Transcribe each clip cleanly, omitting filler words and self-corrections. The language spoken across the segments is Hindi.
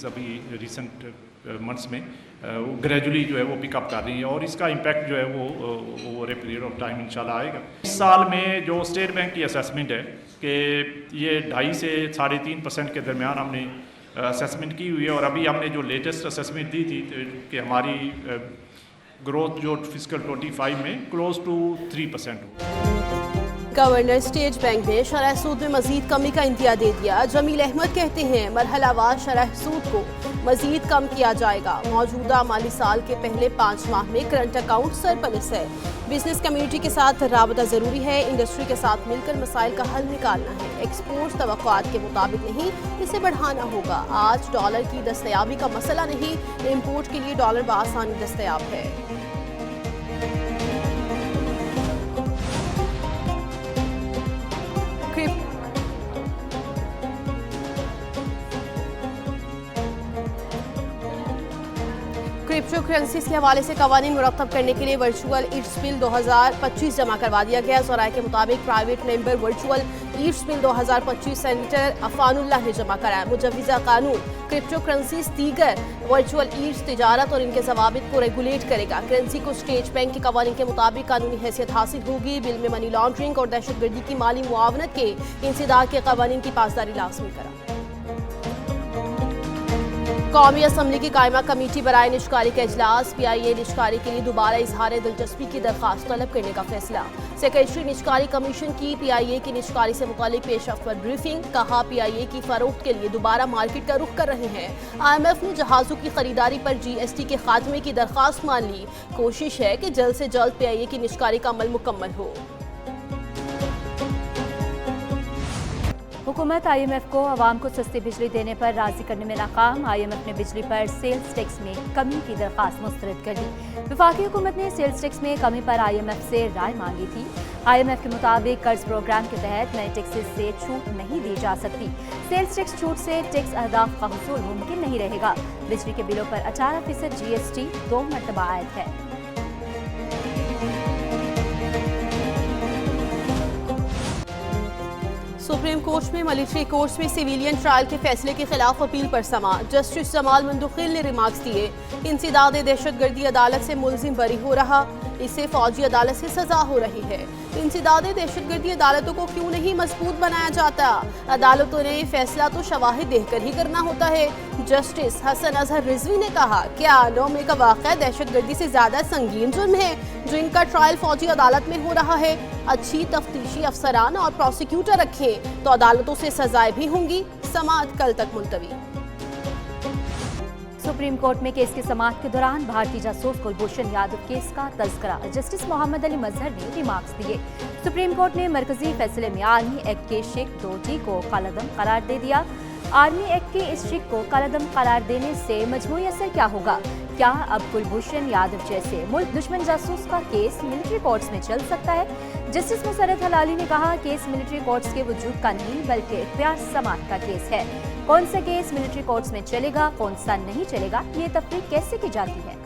एक्टिविटीज़ अभी रिसेंट मंथ्स में वो ग्रेजुअली जो है वो पिकअप कर रही हैं और इसका इम्पैक्ट जो है वो over a period of time इंशाल्लाह आएगा। इस साल में जो स्टेट बैंक की असेसमेंट है कि ये 2.5 से 3.5% के दरमियान हमने असेसमेंट की हुई है और अभी हमने जो लेटेस्ट असेसमेंट दी थी कि हमारी ग्रोथ जो फिस्कल 25 में क्लोज टू 3% हो। गवर्नर स्टेट बैंक ने शरह सूद में मजीद कमी का इंदिया दे दिया। जमील अहमद कहते हैं मरहलावार शरह सूद को मजीद कम किया जाएगा। मौजूदा माली साल के पहले 5 माह में करंट अकाउंट सरप्लस है। बिजनेस कम्युनिटी के साथ राबता जरूरी है। इंडस्ट्री के साथ मिलकर मसाइल का हल निकालना है। एक्सपोर्ट तवक्कुआत के मुताबिक नहीं, इसे बढ़ाना होगा। आज डॉलर की दस्तयाबी का मसला नहीं, इम्पोर्ट के लिए डॉलर बआसानी दस्तयाब है। क्रिप्टो करेंसीज के हवाले से कवानीन मुरतब करने के लिए वर्चुअल ईट्स बिल 2025 जमा करवा दिया गया। ज़राए के मुताबिक private member virtual assets bill 2025 senator Afanullah ने जमा कराया। मुजव्विज़ा कानून क्रिप्टो करेंसीज दीगर वर्चुअल ईट्स तिजारत और इनके जवाबित को रेगुलेट करेगा। करेंसी को स्टेट बैंक के कवानीन के मुताबिक कानूनी हैसियत हासिल होगी। बिल में मनी लॉन्ड्रिंग और दहशतगर्दी की माली मुआवनत के इंसदाद के कवानीन की पासदारी लाजमी करा। कौमी असम्बली की कायमा कमेटी बराए निष्कारी का इजलास। PIA निष्कारी के लिए दोबारा इजहार दिलचस्पी की दरख्वास्त तलब करने का फैसला। सेक्रेटरी निष्कारी कमीशन की PIA की निष्कारी से मुतालिक पेशरफ्त पर ब्रीफिंग। कहा PIA की फरोख्त के लिए दोबारा मार्केट का रुख कर रहे हैं। IMF ने जहाजों की खरीदारी पर GST के खात्मे की दरख्वास्त मान ली। कोशिश है कि जल्द से जल्द PIA की निष्कारी का अमल मुकम्मल हो। हुकूमत IMF को अवाम को सस्ती बिजली देने पर राजी करने में नाकाम। IMF ने बिजली पर सेल्स टैक्स में कमी की दरख्वास्त मुस्तरद कर दी। वफाकी हुकूमत ने सेल्स टैक्स में कमी पर IMF से राय मांगी थी। IMF के मुताबिक कर्ज प्रोग्राम के तहत नए टैक्सेस से छूट नहीं दी जा सकती। सेल्स टैक्स छूट से टैक्स अहदाफ का हुसूल मुमकिन नहीं रहेगा। बिजली के बिलों पर 18% GST 2 मरतबा आयद है। सुप्रीम कोर्ट में मिलिट्री कोर्ट्स में सिविलियन ट्रायल के फैसले के खिलाफ अपील पर समाअत। जस्टिस जमाल मंदुखिल ने रिमार्क्स दिए। इंसदाद दहशतगर्दी अदालत से मुलजिम बरी हो रहा, इसे फौजी अदालत से सजा हो रही है। इंसदाद दहशतगर्दी अदालतों को क्यों नहीं मजबूत बनाया जाता? अदालतों ने फैसला तो शवाहिद देखकर ही करना होता है। जस्टिस हसन अजहर रिजवी ने कहा, क्या 9 मई का वाक़या दहशतगर्दी से ज्यादा संगीन जुर्म है जो इनका ट्रायल फौजी अदालत में हो रहा है? अच्छी तफ्तीशी अफसरान और प्रोसिक्यूटर रखें तो अदालतों से सजाएं भी होंगी। समाअत कल तक मुलतवी। सुप्रीम कोर्ट में केस की समाअत के दौरान भारतीय जासूस कुलभूषण यादव केस का तज़किरा। जस्टिस मोहम्मद अली मजहर ने रिमार्क्स दिए। सुप्रीम कोर्ट ने मरकजी फैसले में आर्मी एक्ट के शिक 2G को कालादम करार दे दिया। आर्मी एक्ट के इस शिक को कालादम करार देने से मजमूई असर क्या होगा? क्या अब कुलभूषण यादव जैसे मुल्क दुश्मन जासूस का केस मिलिट्री कोर्ट्स में चल सकता है? जस्टिस मुसरत हलाली ने कहा, केस मिलिट्री कोर्ट्स के वजूद का नहीं बल्कि इख्तियार समाअत का केस है। कौन सा केस मिलिट्री कोर्ट्स में चलेगा, कौन सा नहीं चलेगा, ये तफरीक कैसे की जाती है?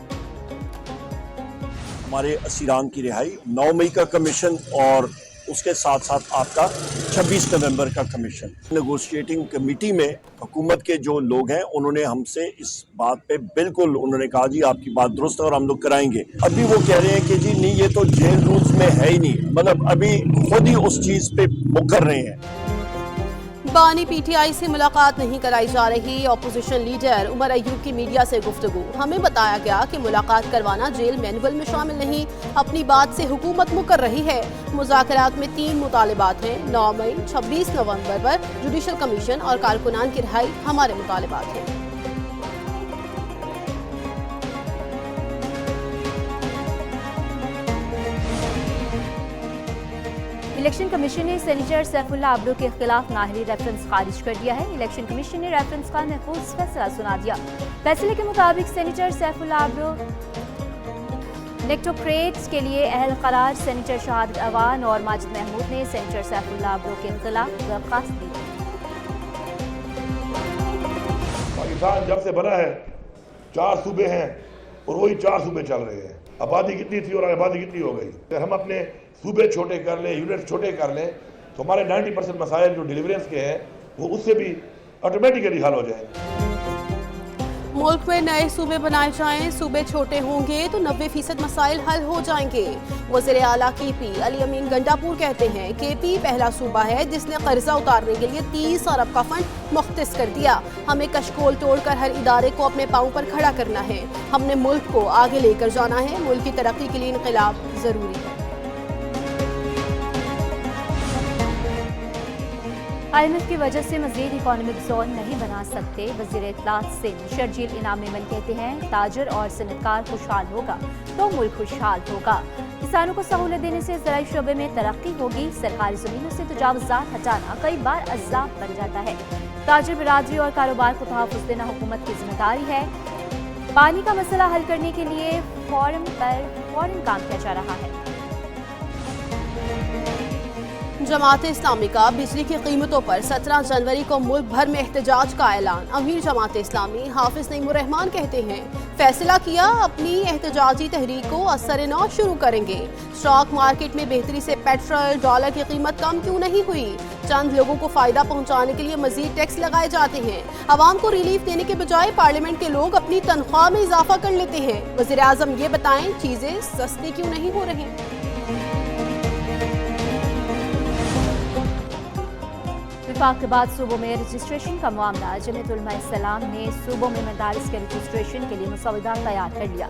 हमारे असीरान की रिहाई, 9 मई का कमीशन और उसके साथ साथ आपका 26 नवंबर का कमीशन। नेगोशिएटिंग कमेटी में हुकूमत के जो लोग हैं उन्होंने हमसे इस बात पे बिल्कुल उन्होंने कहा जी आपकी बात दुरुस्त है और हम लोग कराएंगे। अभी वो कह रहे हैं कि जी नहीं ये तो जेल रूल्स में है ही नहीं, मतलब अभी खुद ही उस चीज पे मुकर रहे हैं। बानी PTI से मुलाकात नहीं कराई जा रही। अपोजिशन लीडर उमर अयूब की मीडिया से गुफ्तगू। हमें बताया गया कि मुलाकात करवाना जेल मैनुअल में शामिल नहीं, अपनी बात से हुकूमत मुकर रही है। मुज़ाकरात में 3 मुतालिबात हैं। 9 मई 26 नवंबर पर जुडिशल कमीशन और कारकुनान की रिहाई हमारे मुतालिबात हैं। इलेक्शन कमीशन ने सेनेटर सैफुल्लाह अब्रो के खिलाफ नाहरी रेफरेंस खारिज कर दिया है। इलेक्शन कमीशन ने रेफरेंस का महफूज फैसला सुना दिया। फैसले के मुताबिक सेनेटर सैफुल्लाह अब्रो नेक्टोक्रेट्स के लिए अहल करार सेनेटर शहादत अवान और माजिद महमूद ने सेनेटर सैफुल्लाह अब्रो के खिलाफ दरख्वास्त दी। पाकिस्तान जब से बना है 4 सूबे हैं और वही 4 सूबे चल रहे हैं। आबादी कितनी थी और आबादी कितनी हो गई। अगर हम अपने सूबे छोटे कर लें, यूनिट छोटे कर लें तो हमारे 90% मसाइल जो डिलीवरेंस के हैं वो उससे भी ऑटोमेटिकली हल हो जाएंगे। मुल्क में नए सूबे बनाए जाएं, सूबे छोटे होंगे तो 90% मसाइल हल हो जाएंगे। वज़ीर आला केपी अली अमीन गंडापुर कहते हैं केपी पहला सूबा है जिसने कर्जा उतारने के लिए 30 अरब का फंड मुख्तस कर दिया। हमें कशकोल तोड़कर हर इदारे को अपने पांव पर खड़ा करना है। हमने मुल्क को आगे लेकर जाना है। मुल्क की तरक्की के लिए इनकलाब जरूरी है। IMF की वजह से मजीद इकोनॉमिक जोन नहीं बना सकते। वजीर इत्तलात सिंध शर्जील इनाम मेमन कहते हैं ताजर और सनतकार खुशहाल होगा तो मुल्क खुशहाल होगा। किसानों को सहूलत देने से ज़राई शोबे में तरक्की होगी। सरकारी ज़मीनों से तजावुज़ात हटाना कई बार अज़ाब बन जाता है। ताजर बिरादरी और कारोबार को तहफ़्फ़ुज़ देना हुकूमत की जिम्मेदारी है। पानी का मसला हल करने के लिए फौरन काम किया जा रहा है। जमात इस्लामी का बिजली की कीमतों पर 17 जनवरी को मुल्क भर में एहतजाज का ऐलान। अमीर जमात इस्लामी हाफिज नईमुर रहमान कहते हैं फैसला किया अपनी एहतजाजी तहरीक को असर नौ शुरू करेंगे। स्टॉक मार्केट में बेहतरी से पेट्रोल डॉलर की कीमत कम क्यों नहीं हुई? चंद लोगों को फायदा पहुंचाने के लिए मजीद टैक्स लगाए जाते हैं। आवाम को रिलीफ देने के बजाय पार्लियामेंट के लोग अपनी तनख्वाह में इजाफा कर लेते हैं। वज़ीर आज़म ये बताएं चीजें सस्ती क्यों नहीं हो रही? विफाक के बाद सूबों में रजिस्ट्रेशन का मामला। जमीयत उलमा इस्लाम ने सूबों में मदारिस के रजिस्ट्रेशन के लिए मुसवदा तैयार कर लिया।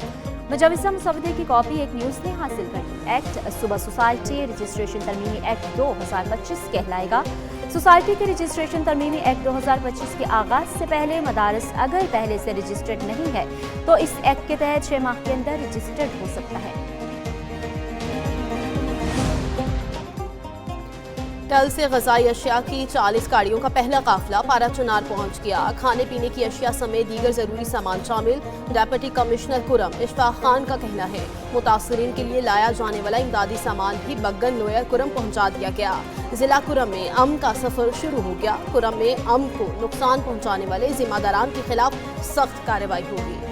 मुजवज़ा मुसवदे की कॉपी एक न्यूज़ ने हासिल कर ली। एक्ट सूबा सोसाइटी रजिस्ट्रेशन तरमीमी एक्ट 2025 कहलाएगा। सोसाइटी के रजिस्ट्रेशन तरमीमी एक्ट 2025 के आगाज से पहले मदारिस अगर पहले से रजिस्टर्ड नहीं है तो इस एक्ट के तहत 6 माह के अंदर रजिस्टर्ड हो सकता है। टल से गजाई अशिया की 40 गाड़ियों का पहला काफिला पारा चुनार पहुंच गया। खाने पीने की अशिया समेत दीगर जरूरी सामान शामिल। डेप्यूटी कमिश्नर कुरम इशफाक खान का कहना है मुतासरीन के लिए लाया जाने वाला इमदादी सामान भी बग्गन लोयर कुरम पहुंचा दिया गया। जिला कुरम में अमन का सफर शुरू हो गया। कुरम में अमन को नुकसान पहुंचाने वाले जिम्मेदारान के खिलाफ सख्त कार्रवाई होगी।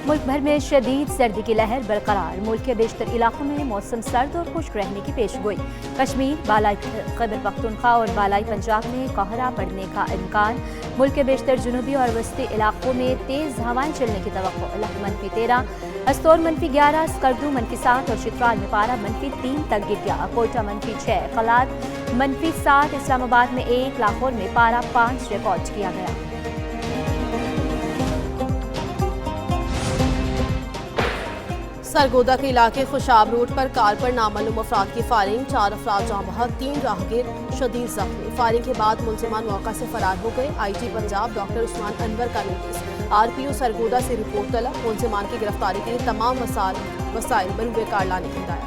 मुल्क भर में शदीद सर्दी की लहर बरकरार। मुल्क के बेशतर इलाकों में मौसम सर्द और खुश्क रहने की पेशगोई। कश्मीर, बालाई खैबर पख्तूनख्वा और बालाई पंजाब में कोहरा पड़ने का इम्कान। मुल्क के बेशतर जुनूबी और वस्ती इलाकों में तेज़ हवाएं चलने की तवक्को। -13, अस्तौर -11, स्कर्दू -7 और चित्राल में पारा -3 तक गिर गया। कोयटा -6, कलात -7, इस्लामाबाद में 1, लाहौर में पारा 5 रिकॉर्ड किया गया। सरगोदा के इलाके खुशाब रोड पर कार पर नामालूम अफराद की फायरिंग। 4 अफराद जाँ बहक, 3 राहगीर शदीद जख्मी। फायरिंग के बाद मुलजिमान मौका से फरार हो गए। IG पंजाब डॉक्टर उस्मान अनवर का नोटिस। RPO सरगोदा से रिपोर्ट तलब। मुलजिमान की गिरफ्तारी के लिए तमाम वसाइल बरूए कार लाने की हिदायत।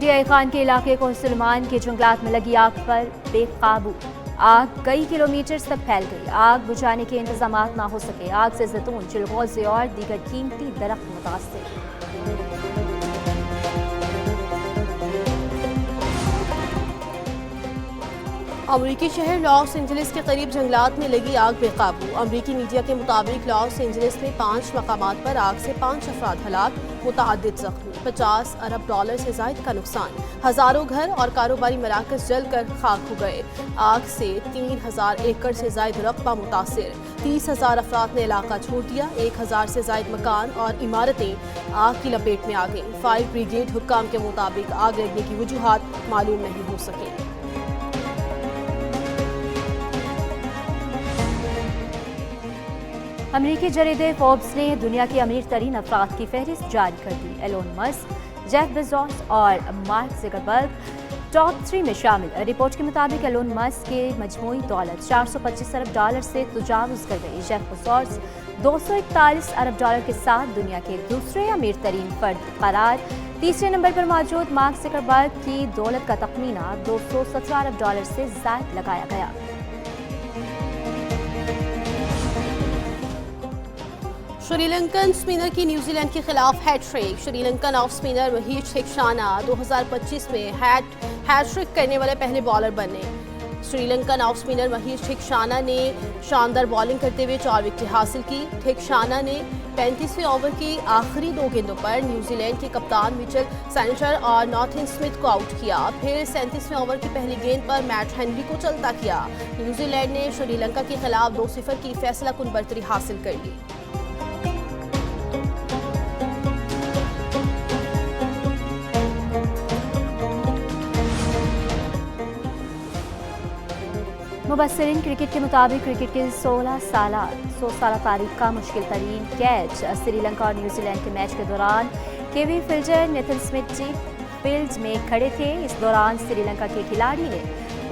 DI खान के इलाके को सलमान के जंगलात में लगी आग पर बेकाबू। आग कई किलोमीटर तक फैल गई। आग बुझाने के इंतजाम ना हो सके। आग से जैतून, चिलगोज़े और दीगर कीमती दरख्त मुतासर। अमरीकी शहर लॉस एंजलिस के करीब जंगलात में लगी आग बेकाबू। अमरीकी मीडिया के मुताबिक लॉस एंजलिस में 5 मकामात पर आग से 5 अफराद हलाक, मुतअद्दिद जख्मी। 50 अरब डॉलर से ज़ायद का नुकसान। हज़ारों घर और कारोबारी मराकज़ जलकर खाक हो गए। आग से 3000 एकड़ से ज़ायद रकबा मुतासिर। 30,000 अफराद ने इलाका छोड़ दिया। 1000 से ज़ायद मकान और इमारतें आग की लपेट में आ गईं। फायर ब्रिगेड हुक्काम के मुताबिक आग लगने की वजूहात मालूम नहीं हो सके। अमरीकी जरीदे फोर्ब्स ने दुनिया के अमीर तरीन अफराद की फहरिस्त जारी कर दी। एलोन मस्क, जेफ बेजोस और मार्क ज़करबर्ग टॉप 3 में शामिल। रिपोर्ट के मुताबिक एलोन मस्क के मजमूई दौलत 425 अरब डॉलर से तजावुज़ कर गई। जेफ बेजोस 241 अरब डॉलर के साथ दुनिया के दूसरे अमीर तरीन फर्द करार। तीसरे नंबर पर मौजूद मार्क ज़करबर्ग की दौलत का तखमीना 217 अरब डॉलर से ज़ायद लगाया गया। श्रीलंकन स्पिनर की न्यूजीलैंड के खिलाफ hat trick. Sri Lankan off spinner Maheesh Theekshana 2025 में हैट्रिक करने वाले पहले बॉलर बने। श्रीलंकन ऑफ स्पिनर महेश थिकशाना ने शानदार बॉलिंग करते हुए 4 विकेटें हासिल की। थिकशाना ने 35वें ओवर के आखिरी 2 गेंदों पर न्यूजीलैंड के कप्तान मिचेल सैंटनर और नॉथिन स्मिथ को आउट किया। फिर 37वें ओवर की पहली गेंद पर मैट हेनरी को चलता किया। न्यूजीलैंड ने श्रीलंका के खिलाफ 2-0 की फैसलाकुन बढ़तरी हासिल कर ली। मुबस्सिरीन क्रिकेट के मुताबिक क्रिकेट के 100 साल तारीख का मुश्किल तरीन कैच श्रीलंका और न्यूजीलैंड के मैच के दौरान केवी फिल्डर नेथन स्मिथ जी फील्ड में खड़े थे। इस दौरान श्रीलंका के खिलाड़ी ने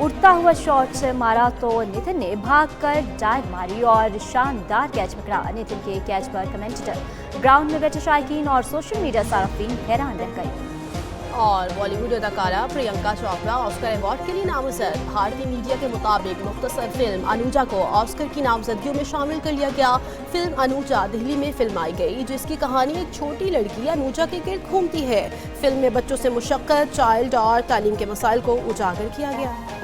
उड़ता हुआ शॉट मारा तो नितिन ने भागकर डाइव मारी और शानदार कैच पकड़ा। नितिन के कैच पर कमेंटेटर, ग्राउंड में बैठे शायकीन और सोशल मीडिया सार्फिन हैरान रह गए। और बॉलीवुड अदाकारा प्रियंका चोपड़ा ऑस्कर अवार्ड के लिए नामजद। भारतीय मीडिया के मुताबिक मुख्तसर फिल्म अनुजा को ऑस्कर की नामजदगियों में शामिल कर लिया गया। फिल्म अनुजा दिल्ली में फिल्माई गई, जिसकी कहानी एक छोटी लड़की अनुजा के गिर्द घूमती है। फिल्म में बच्चों से मुशक्कत, चाइल्ड और तालीम के मसाइल को उजागर किया गया है।